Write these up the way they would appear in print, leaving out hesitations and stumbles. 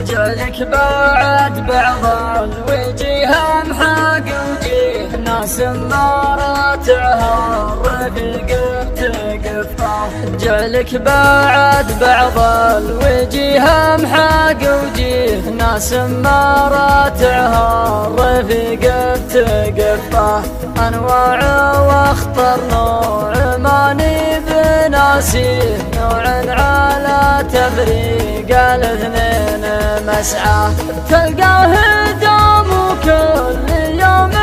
جالك بعد بعض الوجيه محاق وجيه ناس مراتعها الرفيق بتقفه. جالك بعد بعض الوجيه محاق وجيه ناس مراتعها الرفيق بتقفه. انواع واختر نوع ماني بناسيه، نوع على تفريق الاثنين مسعى. تلقاه دوم وكل يوم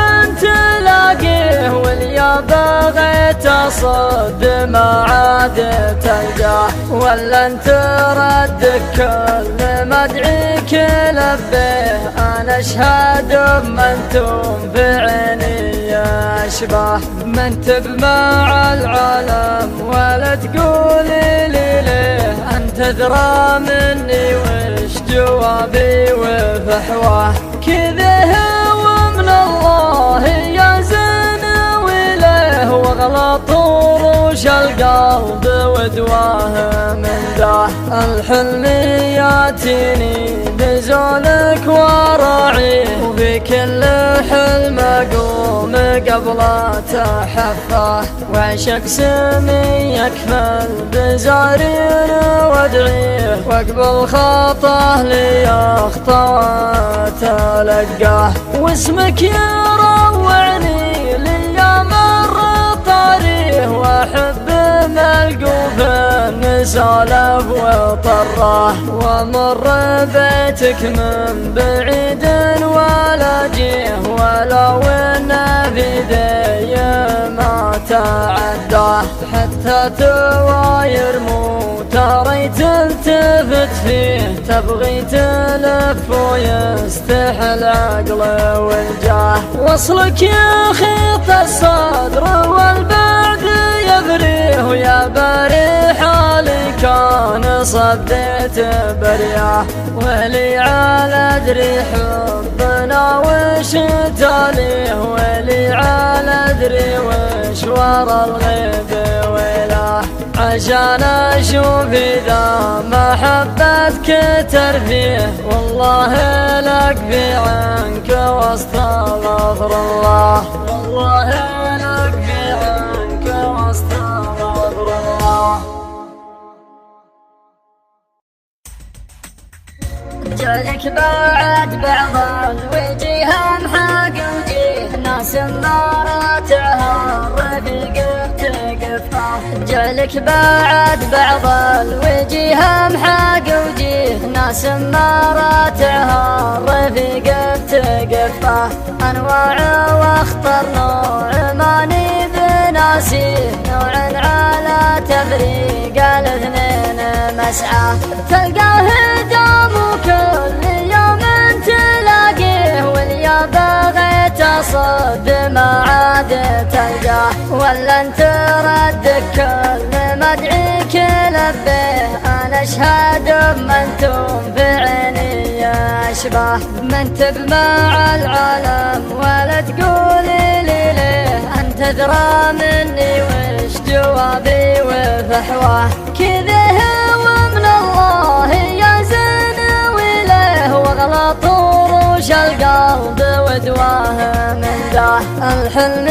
تلاقيه، واليا بغيت اصد ما عاد تلقاه. ولا انت ردك كل ما ادعيك لبيه، انا اشهد بمنتم في عيني اشباه. منتب مع العالم ولا تقولي لي ليه، انت ادرى مني وش جوابي وفحواه. كذا هو من الله يا زين ويليه، واغلط وروش القلب ودواه من داه. الحلم ياتيني بزولك وراعيه، وفي كل حلم اقوم قبل تحفاه. وعشق سمي يكمل بزارين وادعيه، واقبل خطاه لي اخطى وتلقاه. واسمك يروعني لي مر طاريه، واحب ملقوف نسالف وطراه. ومر بيتك من بعيد ولا جيه، ولو ان في ذي ما تعداه. حتى تواير مو ترى تلتفت فيه، تبغي تلف ويستحل عقل والجاه. وصلك يا خيط الصدر والبعد يبريه، ويا بريح حالي كان صديت برياه. ولي على ادري حبنا وش تاليه، ولي على ادري وش ورا الغيب ويلاه. عشان اشوف اذا محبتك ترفيه، والله لك في عنك واستغفر الله. والله لك في عنك واستغفر الله. جالك بعد بعض الوجيه محاق وجيه ناس مراتعها الرفيق بتقفه. جالك بعد بعض الوجيه محاق وجيه ناس مراتعها الرفيق بتقفه. انواع واختر نوع ماني بناسيه، نوع على تفريق الاثنين مسعى. تلقاه دوم وكل يوم تلاقيه، واليا بغيت اصد ما عاد تلقاه. ولا انت ردك كل ما ادعيك لبيه، انا اشهد بمنتم في عيني اشباه. منتب مع العالم ولا تقولي لي ليه، انت ادرى مني وش جوابي وفحواه. كذا هو من الله يا زين ويليه، واغلط وروش القلب ودواه من داه. الحلم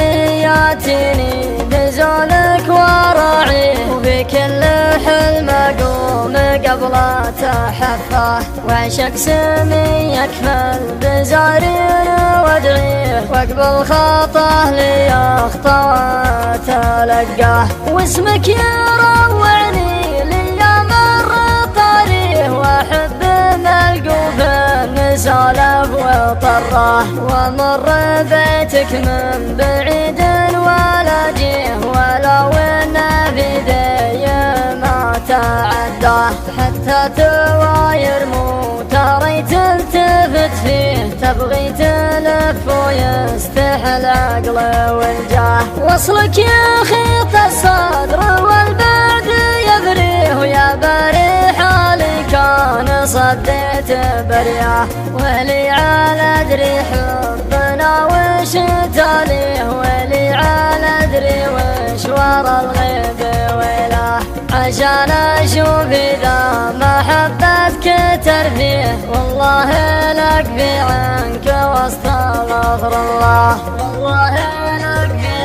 ياتيني بزولك وراعيه، وفي كل حلم اقوم قبل تحفاه. وعشق سمي يكمل بزارين وادعيه، واقبل خطاه لي اخطى وتلقاه. واسمك يروعني لي مر طاريه، واحب ملقوف نسالف وطراه. ومر بيتك من بعيد ولا جيه، ولو ان في ذي ما تعداه. حتى تواير مو ترى تلتفت فيه، تبغي تلف ويستحل عقل والجاه. وصلك يا خيط الصدر والبعد يبريه، ويا بريح حالي كان صديت برياه. ولي على ادري حبنا وش تاليه، ولي على ادري وش ورا الغيب ويلاه. عشان اشوف اذا محبتك ترفيه والله لك في عنك واستغفر الله والله لك في